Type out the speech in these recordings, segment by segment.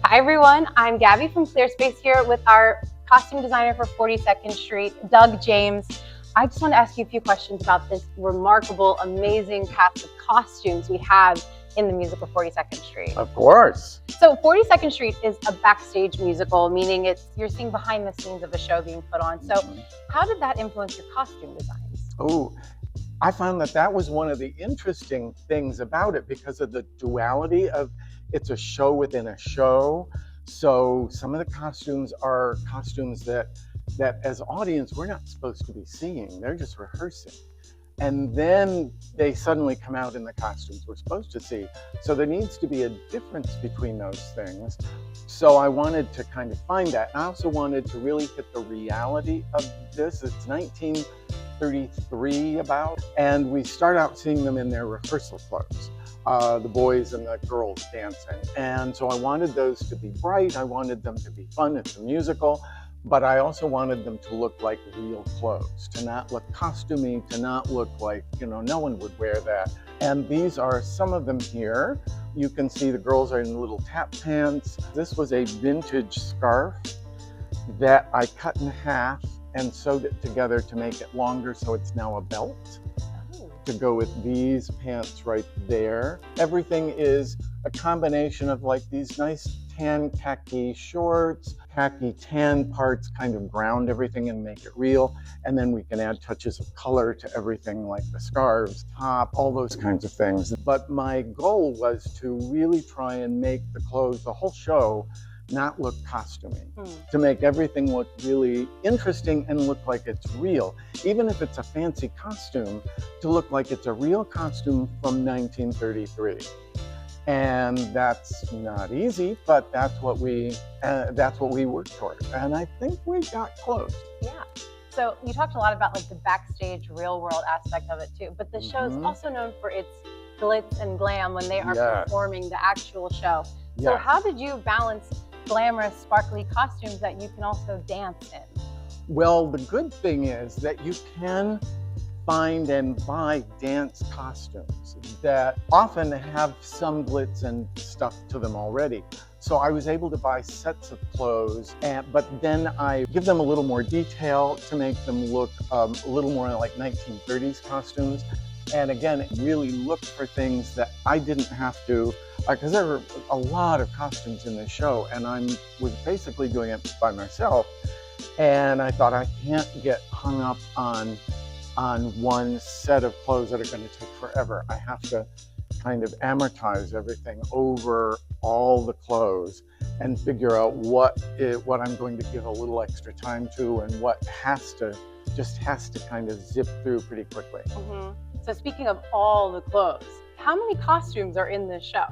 Hi everyone, I'm Gabby from ClearSpace here with our costume designer for 42nd Street, Doug James. I just want to ask you a few questions about this remarkable, amazing cast of costumes we have in the musical 42nd Street. Of course. So 42nd Street is a backstage musical, meaning you're seeing behind the scenes of the show being put on. So how did that influence your costume designs? Oh, I found that was one of the interesting things about it because of the duality of it's a show within a show. So some of the costumes are costumes that as audience we're not supposed to be seeing. They're just rehearsing. And then they suddenly come out in the costumes we're supposed to see. So there needs to be a difference between those things. So I wanted to kind of find that. And I also wanted to really hit the reality of this. It's 1933 about, and we start out seeing them in their rehearsal clothes. The boys and the girls dancing. And so I wanted those to be bright. I wanted them to be fun. It's a musical. But I also wanted them to look like real clothes, to not look costumey, to not look like, no one would wear that. And these are some of them here. You can see the girls are in little tap pants. This was a vintage scarf that I cut in half and sewed it together to make it longer, so it's now a belt to go with these pants right there. Everything is a combination of like these nice tan khaki shorts, khaki tan parts kind of ground everything and make it real. And then we can add touches of color to everything like the scarves, top, all those kinds of things. But my goal was to really try and make the clothes, the whole show, not look costumey, to make everything look really interesting and look like it's real. Even if it's a fancy costume, to look like it's a real costume from 1933. And that's not easy, but that's what we worked toward. And I think we got close. Yeah. So you talked a lot about like the backstage real world aspect of it too, but the show is also known for its glitz and glam when they are performing the actual show. So how did you balance glamorous, sparkly costumes that you can also dance in? Well, the good thing is that you can find and buy dance costumes that often have some glitz and stuff to them already. So I was able to buy sets of clothes, but then I give them a little more detail to make them look a little more like 1930s costumes. And again, really look for things that I didn't have to, because there were a lot of costumes in the show, and I was basically doing it by myself. And I thought I can't get hung up on one set of clothes that are going to take forever. I have to kind of amortize everything over all the clothes and figure out what I'm going to give a little extra time to and what just has to kind of zip through pretty quickly. So speaking of all the clothes, how many costumes are in this show?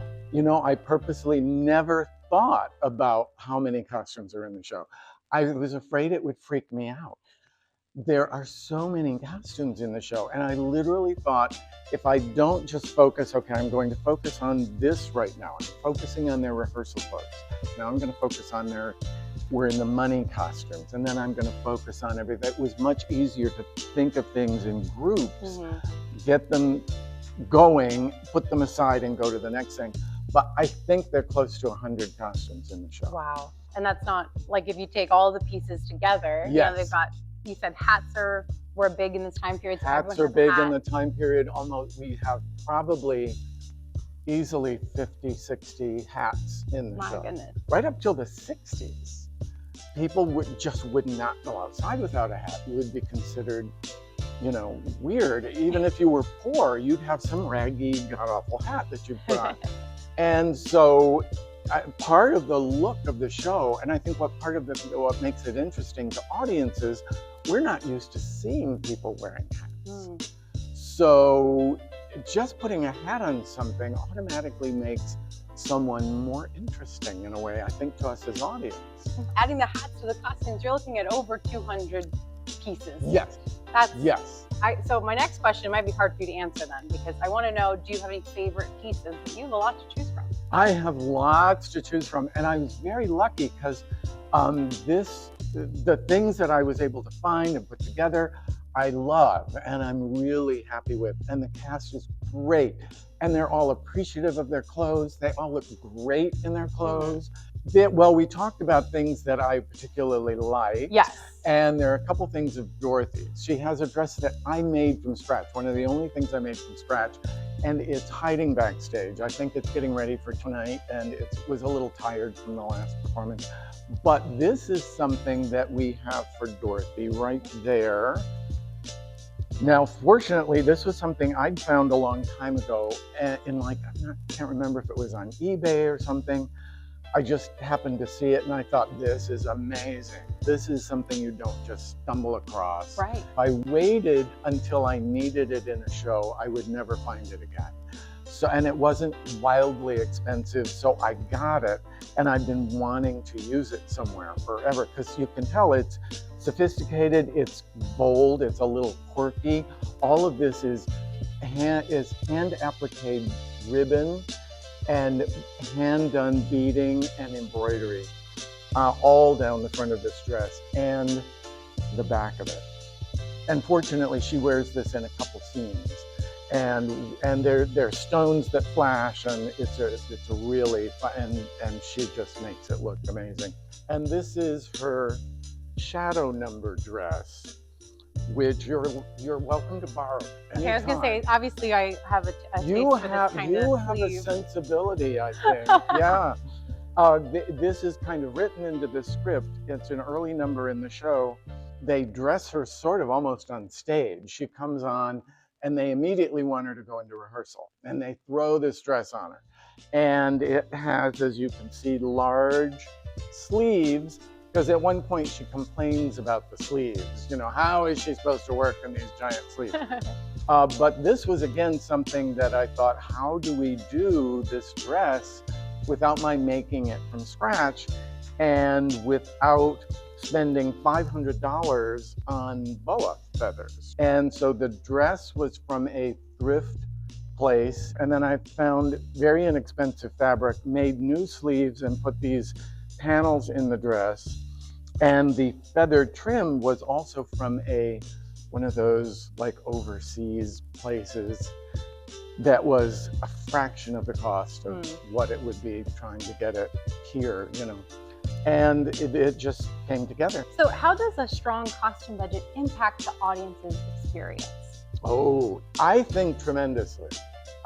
I purposely never thought about how many costumes are in the show. I was afraid it would freak me out. There are so many costumes in the show, and I literally thought, if I don't just focus, okay, I'm going to focus on this right now. I'm focusing on their rehearsal clothes. Now I'm going to focus on we're in the money costumes, and then I'm going to focus on everything. It was much easier to think of things in groups, get them going, put them aside, and go to the next thing. But I think they're close to 100 costumes in the show. Wow. And that's not, like if you take all the pieces together, they've got, you said hats were big in this time period. So hats are big in the time period. Almost, we have probably easily 50, 60 hats in the show. My goodness. Right up till the 60s. People would not go outside without a hat. You would be considered, weird. Even if you were poor, you'd have some raggy, god-awful hat that you put on. And so part of the look of the show, and I think what makes it interesting to audiences, we're not used to seeing people wearing hats. So just putting a hat on something automatically makes someone more interesting in a way, I think, to us as audience. Adding the hats to the costumes, you're looking at over 200 pieces. Yes. So my next question might be hard for you to answer then, because I want to know, do you have any favorite pieces? You have a lot to choose from. I have lots to choose from, and I was very lucky because the things that I was able to find and put together, I love and I'm really happy with. And the cast is great. And they're all appreciative of their clothes. They all look great in their clothes. Well, we talked about things that I particularly like. Yes. And there are a couple things of Dorothy's. She has a dress that I made from scratch, one of the only things I made from scratch, and it's hiding backstage. I think it's getting ready for tonight, and it was a little tired from the last performance. But this is something that we have for Dorothy right there. Now, fortunately, this was something I'd found a long time ago, in like, can't remember if it was on eBay or something. I just happened to see it and I thought, this is amazing. This is something you don't just stumble across. Right. If I waited until I needed it in a show, I would never find it again. So, and it wasn't wildly expensive, so I got it, and I've been wanting to use it somewhere forever, because you can tell it's sophisticated, it's bold, it's a little quirky. All of this is hand appliqued ribbon and hand-done beading and embroidery, all down the front of this dress and the back of it. And fortunately, she wears this in a couple scenes, and there are stones that flash, and it's a really fun, and she just makes it look amazing. And this is her shadow number dress, which you're welcome to borrow anytime. Okay, I was gonna say, obviously I have a taste for this kind of a sensibility, I think. Yeah. This is kind of written into the script. It's an early number in the show. They dress her sort of almost on stage. She comes on and they immediately want her to go into rehearsal, and they throw this dress on her. And it has, as you can see, large sleeves, because at one point she complains about the sleeves. You know, how is she supposed to work in these giant sleeves? But this was, again, something that I thought, how do we do this dress without my making it from scratch and without spending $500 on boa feathers? And so the dress was from a thrift place, and then I found very inexpensive fabric, made new sleeves, and put these panels in the dress. And the feathered trim was also from one of those like overseas places that was a fraction of the cost of what it would be trying to get it here, you know. And it just came together. So how does a strong costume budget impact the audience's experience? Oh, I think tremendously.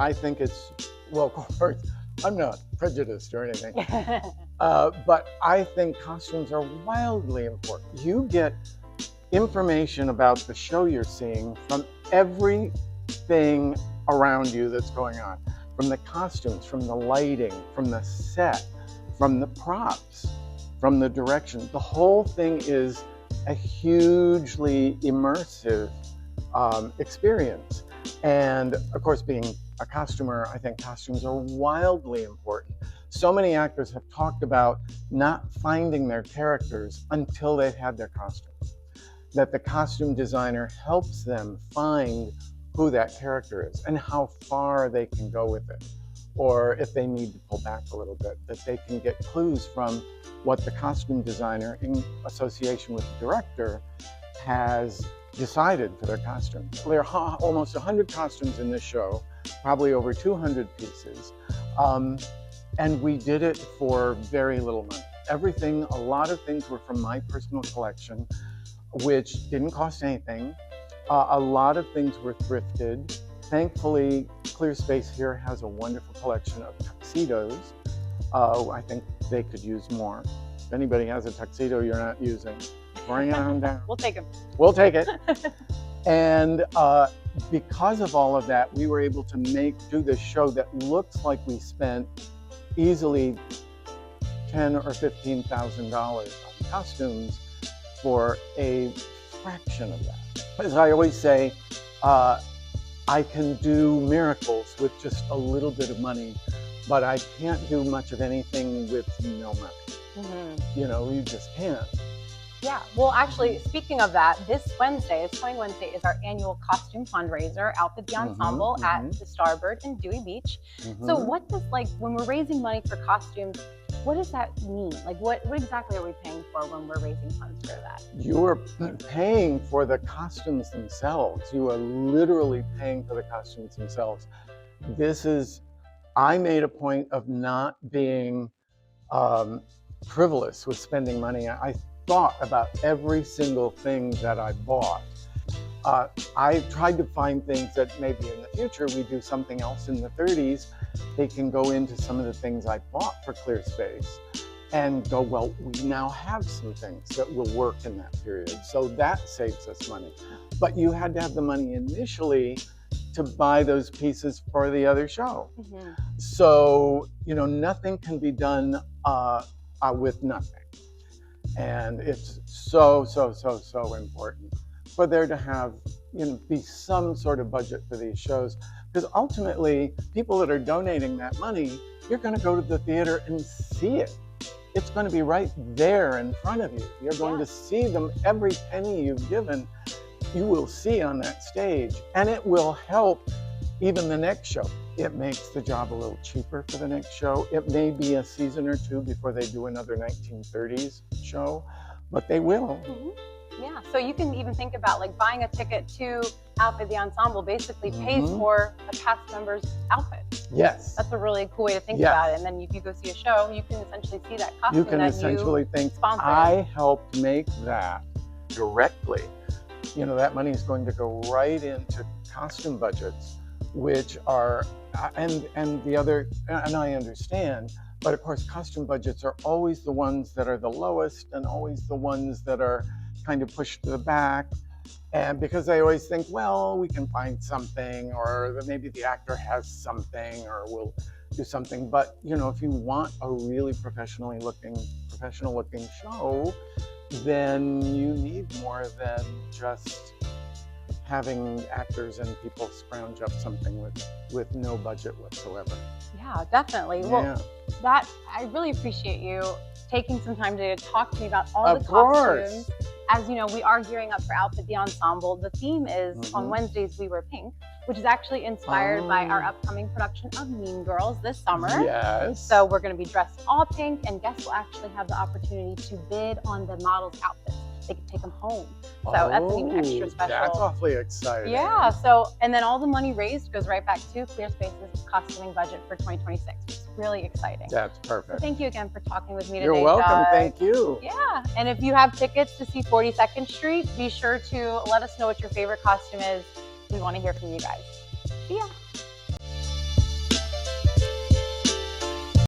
I think it's, well, of course, I'm not prejudiced or anything, but I think costumes are wildly important. You get information about the show you're seeing from everything around you that's going on, from the costumes, from the lighting, from the set, from the props, from the direction. The whole thing is a hugely immersive experience. And of course, being a costumer, I think costumes are wildly important. So many actors have talked about not finding their characters until they've had their costumes, that the costume designer helps them find who that character is and how far they can go with it. Or if they need to pull back a little bit, that they can get clues from what the costume designer, in association with the director, has decided for their costume. There are almost 100 costumes in this show, probably over 200 pieces. And we did it for very little money. A lot of things were from my personal collection, which didn't cost anything. A lot of things were thrifted. Thankfully, Clear Space here has a wonderful collection of tuxedos. I think they could use more. If anybody has a tuxedo you're not using, bring it on down. We'll take them. We'll take it. And because of all of that, we were able to do this show that looks like we spent easily $10,000 or $15,000 on costumes for a fraction of that. As I always say, I can do miracles with just a little bit of money, but I can't do much of anything with no money. You know, you just can't. Yeah, well, actually, speaking of that, this coming Wednesday, is our annual costume fundraiser out at the Ensemble at the Starboard in Dewey Beach. So what does, when we're raising money for costumes, what does that mean? What exactly are we paying for when we're raising funds for that? You are paying for the costumes themselves. You are literally paying for the costumes themselves. I made a point of not being frivolous with spending money. I thought about every single thing that I bought. I tried to find things that maybe in the future we do something else in the 30s. They can go into some of the things I bought for Clear Space and go, well, we now have some things that will work in that period. So that saves us money. But you had to have the money initially to buy those pieces for the other show. Mm-hmm. So, you know, nothing can be done with nothing. And it's so important for there to have, you know, be some sort of budget for these shows. Because ultimately, people that are donating that money, you're going to go to the theater and see it. It's going to be right there in front of you. You're going to see them. Every penny you've given, you will see on that stage. And it will help even the next show. It makes the job a little cheaper for the next show. It may be a season or two before they do another 1930s show, but they will. Mm-hmm. Yeah, so you can even think about like buying a ticket to Outfit the Ensemble basically pays for a cast member's outfit. Yes. That's a really cool way to think about it. And then if you go see a show, you can essentially see that costume. You can essentially think, I helped make that directly. You know, that money is going to go right into costume budgets, which are, and the other, and I understand, but of course costume budgets are always the ones that are the lowest and always the ones that are kind of pushed to the back. And because I always think, well, we can find something, or maybe the actor has something, or we'll do something. But, you know, if you want a really professional looking show, then you need more than just having actors and people scrounge up something with no budget whatsoever. Yeah, definitely. Well, that I really appreciate you taking some time to talk to me about all the costumes. As you know, we are gearing up for Outfit the Ensemble. The theme is on Wednesdays We Wear Pink, which is actually inspired by our upcoming production of Mean Girls this summer. Yes. So we're going to be dressed all pink, and guests will actually have the opportunity to bid on the models' outfits. They can take them home. So that's even extra special. That's awfully exciting. Yeah. So, and then all the money raised goes right back to Clear Space's costuming budget for 2026. It's really exciting. That's perfect. So thank you again for talking with me today. You're welcome. Doug. Thank you. Yeah. And if you have tickets to see 42nd Street, be sure to let us know what your favorite costume is. We want to hear from you guys. See ya.